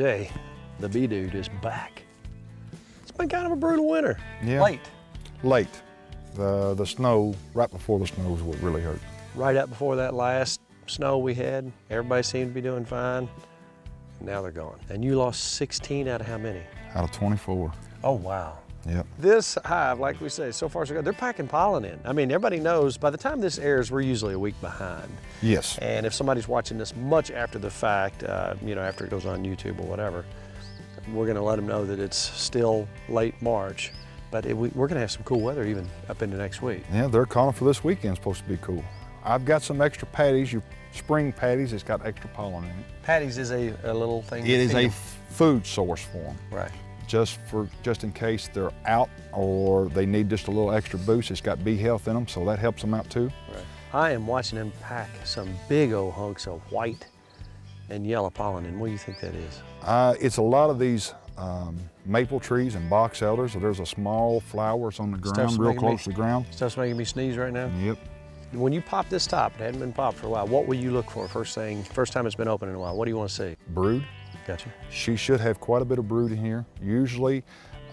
Jay, the bee dude, is back. It's been kind of a brutal winter. Yeah. Late. The snow, right before the snow is what really hurt. Right up before that last snow we had, everybody seemed to be doing fine. Now they're gone. And you lost 16 out of how many? Out of 24. Oh, wow. Yep. This hive, like we say, so far so good. They're packing pollen in. I mean, everybody knows by the time this airs, we're usually a week behind. Yes. And if somebody's watching this much after the fact, you know, after it goes on YouTube or whatever, we're going to let them know that it's still late March. But we're going to have some cool weather even up into next week. Yeah, they're calling for this weekend. Supposed to be cool. I've got some extra patties, your spring patties. It's got extra pollen in it. Patties is a little thing. It is a food source for them. Right. Just in case they're out or they need just a little extra boost. It's got bee health in them, so that helps them out too. Right. I am watching them pack some big old hunks of white and yellow pollen in. What do you think that is? It's a lot of these maple trees and box elders. So there's a small flowers on the ground, real close to the ground. Stuff's making me sneeze right now? Yep. When you pop this top, it hadn't been popped for a while, what will you look for first time it's been open in a while? What do you want to see? Brood. Gotcha. She should have quite a bit of brood in here. Usually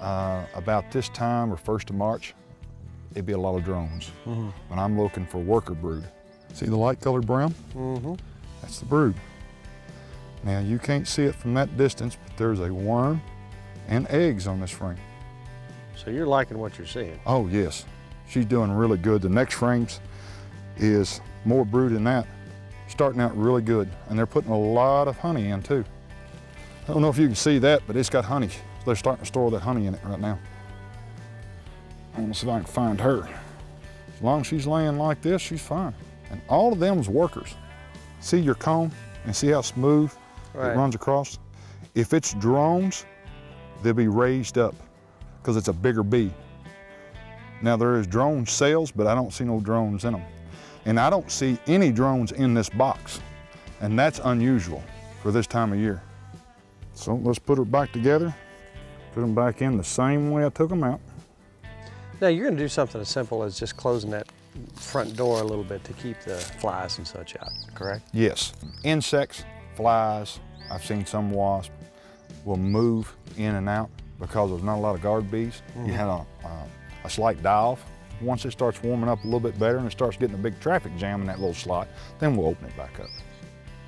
about this time or 1st of March, it'd be a lot of drones. But I'm looking for worker brood. See the light colored brown? That's the brood. Now you can't see it from that distance, but there's a worm and eggs on this frame. So you're liking what you're seeing? Oh yes, she's doing really good. The next frames is more brood than that, starting out really good. And they're putting a lot of honey in too. I don't know if you can see that, but it's got honey. They're starting to store that honey in it right now. I want to see if I can find her. As long as she's laying like this, she's fine. And all of them's workers. See your comb and see how smooth it runs across? If it's drones, they'll be raised up because it's a bigger bee. Now there is drone cells, but I don't see no drones in them. And I don't see any drones in this box. And that's unusual for this time of year. So let's put her back together, put them back in the same way I took them out. Now you're going to do something as simple as just closing that front door a little bit to keep the flies and such out, correct? Yes. Insects, flies, I've seen some wasps, will move in and out because there's not a lot of guard bees. You have a slight die-off. Once it starts warming up a little bit better and it starts getting a big traffic jam in that little slot, then we'll open it back up.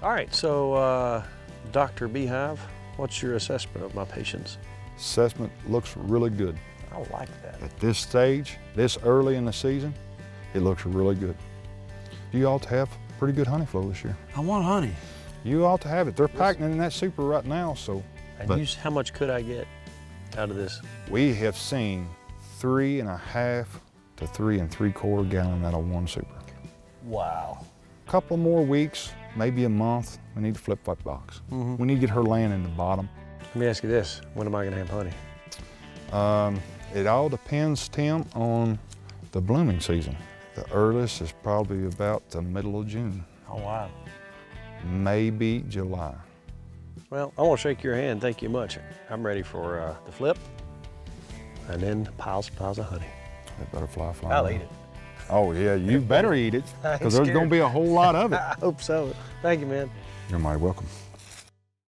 All right, so Dr. Beehive, what's your assessment of my patients? Assessment looks really good. I like that. At this stage, this early in the season, it looks really good. You ought to have pretty good honey flow this year. I want honey. You ought to have it. They're packing in that super right now, so. And how much could I get out of this? We have seen 3.5 to 3 3/4 gallon out of one super. Wow. A couple more weeks, maybe a month, we need to flip that box. We need to get her laying in the bottom. Let me ask you this, when am I gonna have honey? It all depends, Tim, on the blooming season. The earliest is probably about the middle of June. Oh, wow. Maybe July. Well, I want to shake your hand, thank you much. I'm ready for the flip, and then piles of honey. That butterfly fly. I'll eat it. Oh yeah, you better eat it, because there's gonna be a whole lot of it. I hope so. Thank you, man. You're mighty welcome.